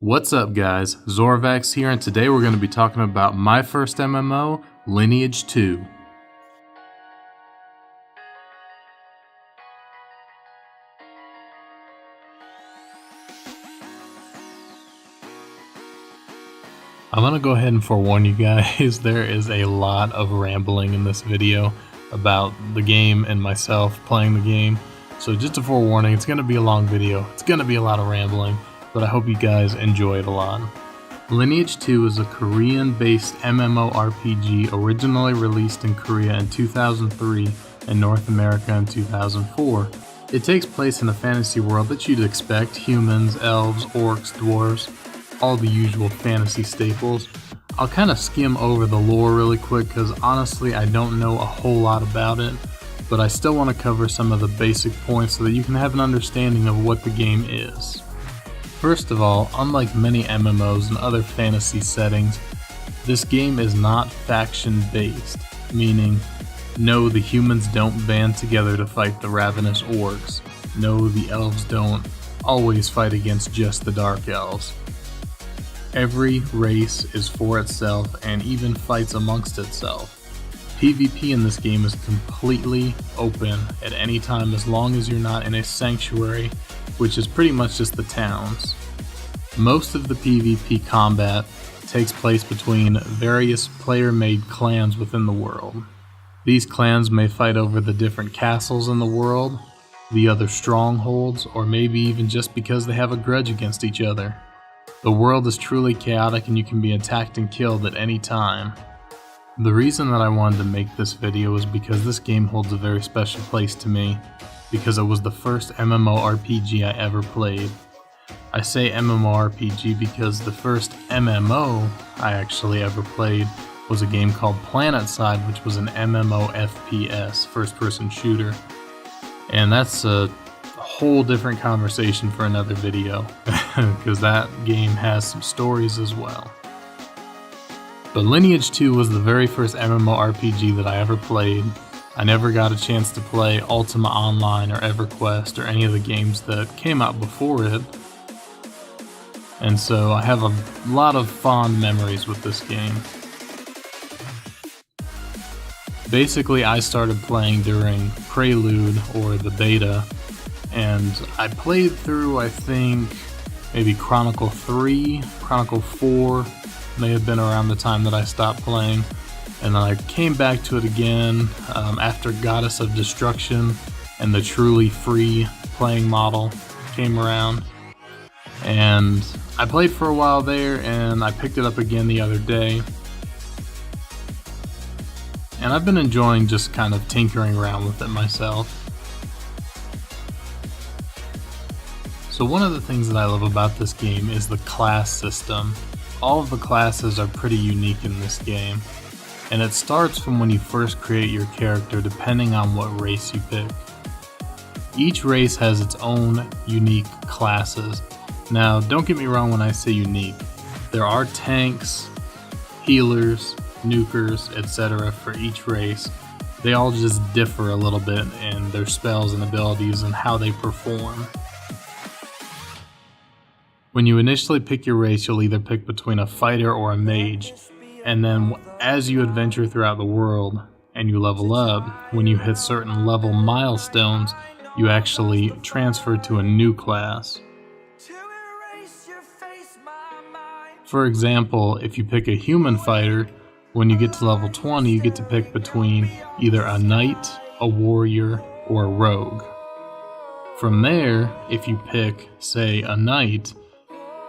What's up guys, Zorvax here, and today we're going to be talking about my first MMO, Lineage 2. I'm going to go ahead and forewarn you guys, there is a lot of rambling in this video about the game and myself playing the game. So just a forewarning, it's going to be a long video, it's going to be a lot of rambling, but I hope you guys enjoy it a lot. Lineage 2 is a Korean-based MMORPG originally released in Korea in 2003 and North America in 2004. It takes place in a fantasy world that you'd expect: humans, elves, orcs, dwarves, all the usual fantasy staples. I'll kind of skim over the lore really quick because honestly I don't know a whole lot about it, but I still want to cover some of the basic points so that you can have an understanding of what the game is. First of all, unlike many MMOs and other fantasy settings, this game is not faction-based, meaning no, the humans don't band together to fight the ravenous orcs. No, the elves don't always fight against just the dark elves. Every race is for itself and even fights amongst itself. PvP in this game is completely open at any time as long as you're not in a sanctuary, which is pretty much just the towns. Most of the PvP combat takes place between various player-made clans within the world. These clans may fight over the different castles in the world, the other strongholds, or maybe even just because they have a grudge against each other. The world is truly chaotic and you can be attacked and killed at any time. The reason that I wanted to make this video is because this game holds a very special place to me, because it was the first MMORPG I ever played. I say MMORPG because the first MMO I actually ever played was a game called PlanetSide, which was an MMO-FPS, first-person shooter. And that's a whole different conversation for another video, because that game has some stories as well. But Lineage 2 was the very first MMORPG that I ever played. I never got a chance to play Ultima Online or EverQuest or any of the games that came out before it. And so I have a lot of fond memories with this game. Basically, I started playing during Prelude or the beta, and I played through, I think, maybe Chronicle 3, Chronicle 4, may have been around the time that I stopped playing, and then I came back to it again after Goddess of Destruction and the truly free playing model came around. And I played for a while there, and I picked it up again the other day. And I've been enjoying just kind of tinkering around with it myself. So one of the things that I love about this game is the class system. All of the classes are pretty unique in this game, and it starts from when you first create your character depending on what race you pick. Each race has its own unique classes. Now, don't get me wrong when I say unique. There are tanks, healers, nukers, etc. for each race. They all just differ a little bit in their spells and abilities and how they perform. When you initially pick your race, you'll either pick between a fighter or a mage, and then as you adventure throughout the world and you level up, when you hit certain level milestones, you actually transfer to a new class. For example, if you pick a human fighter, when you get to level 20, you get to pick between either a knight, a warrior, or a rogue. From there, if you pick, say, a knight,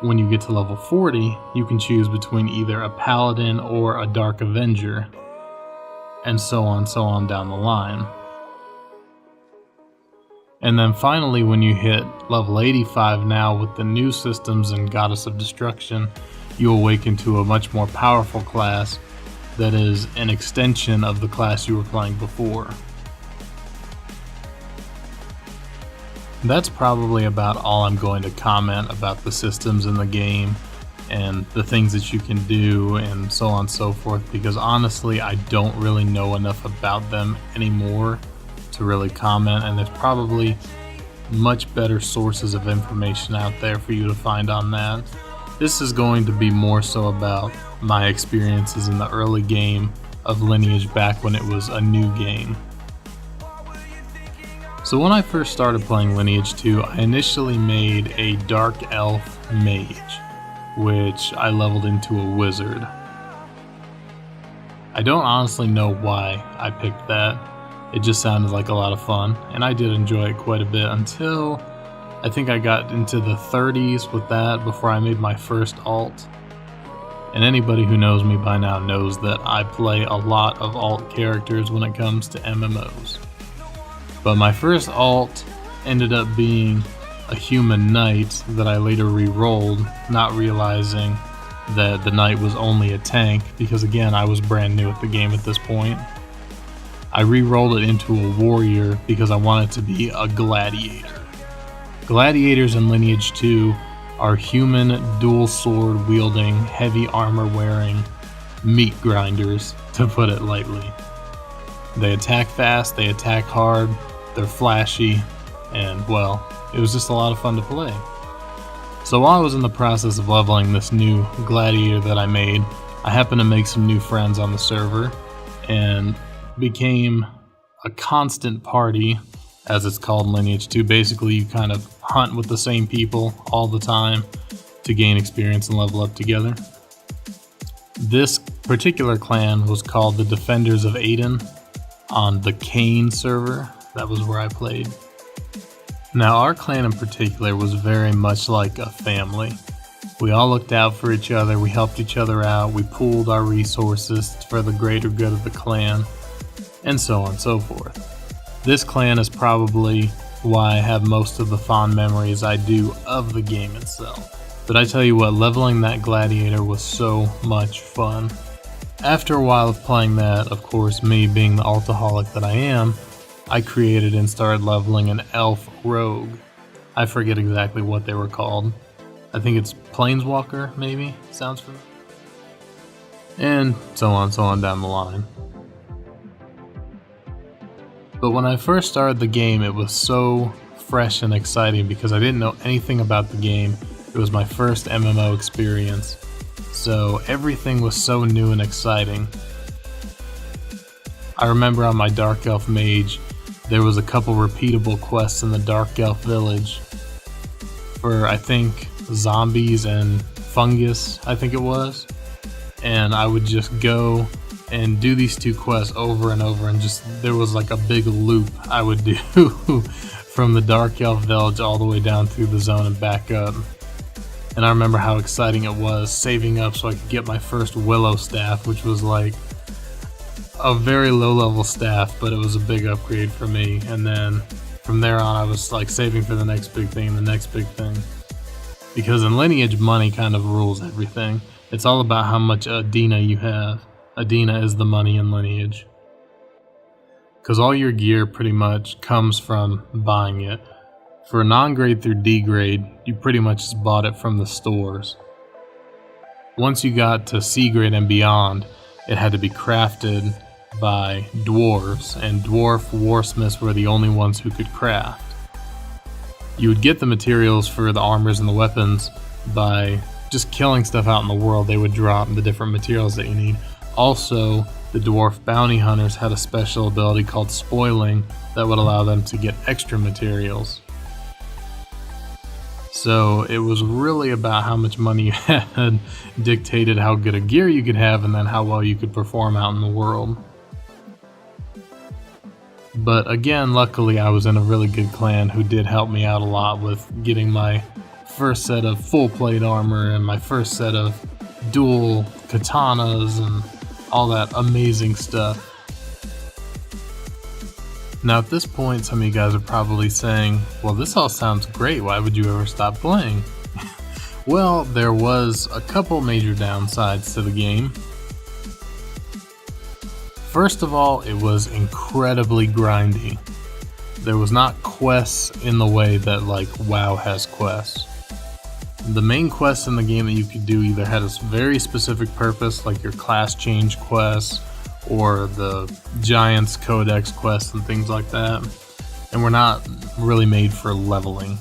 when you get to level 40, you can choose between either a paladin or a dark avenger, and so on down the line. And then finally, when you hit level 85 now with the new systems and Goddess of Destruction, you awaken to a much more powerful class that is an extension of the class you were playing before. That's probably about all I'm going to comment about the systems in the game and the things that you can do and so on and so forth, because honestly I don't really know enough about them anymore to really comment, and there's probably much better sources of information out there for you to find on that. This is going to be more so about my experiences in the early game of Lineage back when it was a new game. So when I first started playing Lineage 2, I initially made a Dark Elf Mage, which I leveled into a Wizard. I don't honestly know why I picked that. It just sounded like a lot of fun, and I did enjoy it quite a bit until I think I got into the 30s with that before I made my first alt. And anybody who knows me by now knows that I play a lot of alt characters when it comes to MMOs. But my first alt ended up being a human knight that I later re-rolled, not realizing that the knight was only a tank because, again, I was brand new at the game at this point. I re-rolled it into a warrior because I wanted to be a gladiator. Gladiators in Lineage 2 are human dual sword wielding, heavy armor wearing meat grinders, to put it lightly. They attack fast, they attack hard, they're flashy, and well, it was just a lot of fun to play. So while I was in the process of leveling this new gladiator that I made, I happened to make some new friends on the server and became a constant party, as it's called in Lineage 2. Basically, you kind of hunt with the same people all the time to gain experience and level up together. This particular clan was called the Defenders of Aiden on the Kane server. That was where I played. Now, our clan in particular was very much like a family. We all looked out for each other, we helped each other out, we pooled our resources for the greater good of the clan, and so on and so forth. This clan is probably why I have most of the fond memories I do of the game itself. But I tell you what, leveling that gladiator was so much fun. After a while of playing that, of course, me being the altaholic that I am, I created and started leveling an elf rogue. I forget exactly what they were called. I think it's Planeswalker, maybe? Sounds familiar. And so on down the line. But when I first started the game, it was so fresh and exciting because I didn't know anything about the game. It was my first MMO experience. So everything was so new and exciting. I remember on my Dark Elf Mage, there was a couple repeatable quests in the Dark Elf Village for, I think, zombies and fungus, I think it was. And I would just go and do these two quests over and over, and just, there was like a big loop I would do from the Dark Elf Village all the way down through the zone and back up. And I remember how exciting it was saving up so I could get my first Willow staff, which was like a very low level staff, but it was a big upgrade for me. And then from there on, I was like saving for the next big thing and the next big thing. Because in Lineage, money kind of rules everything. It's all about how much Adina you have. Adina is the money in Lineage. Because all your gear pretty much comes from buying it. For non-grade through D grade, you pretty much just bought it from the stores. Once you got to C grade and beyond, it had to be crafted by dwarves, and dwarf warsmiths were the only ones who could craft. You would get the materials for the armors and the weapons by just killing stuff out in the world. They would drop the different materials that you need. Also, the dwarf bounty hunters had a special ability called spoiling that would allow them to get extra materials. So it was really about how much money you had dictated how good a gear you could have and then how well you could perform out in the world. But again, luckily I was in a really good clan who did help me out a lot with getting my first set of full plate armor and my first set of dual katanas and all that amazing stuff. Now at this point, some of you guys are probably saying, well, this all sounds great, why would you ever stop playing? Well, there was a couple major downsides to the game. First of all, it was incredibly grindy. There was not quests in the way that like WoW has quests. The main quests in the game that you could do either had a very specific purpose, like your class change quests, or the Giants Codex quests and things like that, and were not really made for leveling.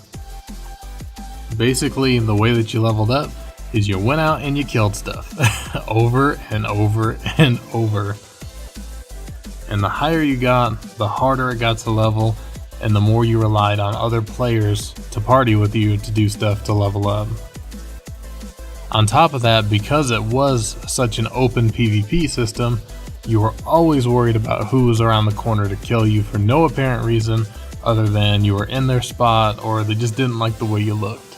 Basically, the way that you leveled up is you went out and you killed stuff over and over and over. And the higher you got, the harder it got to level, and the more you relied on other players to party with you to do stuff to level up. On top of that, because it was such an open PvP system, you were always worried about who was around the corner to kill you for no apparent reason other than you were in their spot or they just didn't like the way you looked.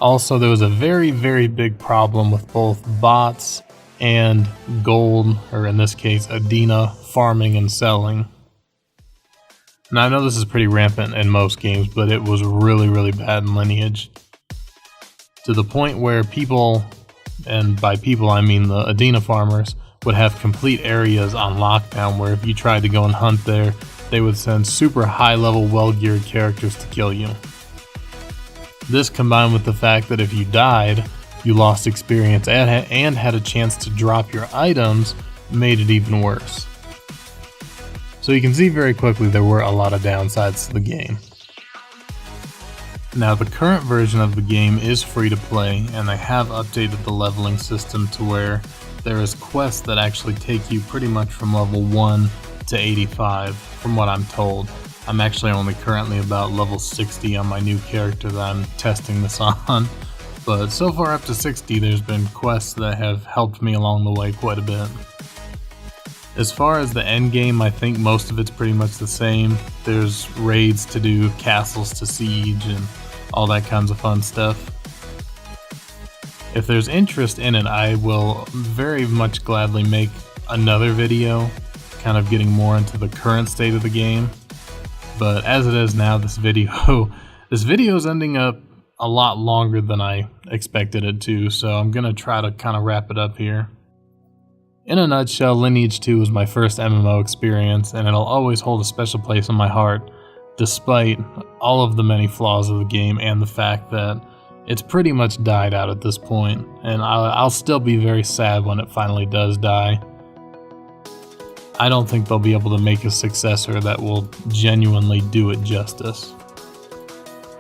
Also, there was a very, very big problem with both bots and gold, or in this case, Adena, farming and selling. Now, I know this is pretty rampant in most games, but it was really, really bad in Lineage. To the point where people, and by people I mean the Adena farmers, would have complete areas on lockdown where if you tried to go and hunt there, they would send super high level well-geared characters to kill you. This combined with the fact that if you died, you lost experience and had a chance to drop your items made it even worse. So you can see very quickly there were a lot of downsides to the game. Now the current version of the game is free to play, and they have updated the leveling system to where there is quests that actually take you pretty much from level 1 to 85 from what I'm told. I'm actually only currently about level 60 on my new character that I'm testing this on, but so far up to 60 there's been quests that have helped me along the way quite a bit. As far as the end game, I think most of it's pretty much the same. There's raids to do, castles to siege, and all that kinds of fun stuff. If there's interest in it, I will very much gladly make another video, kind of getting more into the current state of the game. But as it is now, this video is ending up a lot longer than I expected it to, so I'm gonna try to kind of wrap it up here. In a nutshell, Lineage 2 was my first MMO experience, and it'll always hold a special place in my heart, despite all of the many flaws of the game and the fact that it's pretty much died out at this point, and I'll still be very sad when it finally does die. I don't think they'll be able to make a successor that will genuinely do it justice.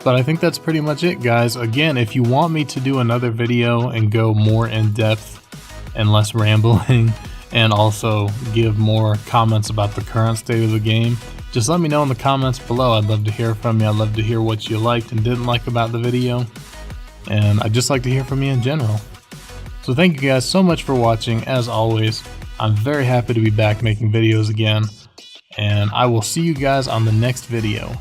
But I think that's pretty much it, guys. Again, if you want me to do another video and go more in depth and less rambling, and also give more comments about the current state of the game, just let me know in the comments below. I'd love to hear from you. I'd love to hear what you liked and didn't like about the video, and I'd just like to hear from you in general. So thank you guys so much for watching. As always, I'm very happy to be back making videos again, and I will see you guys on the next video.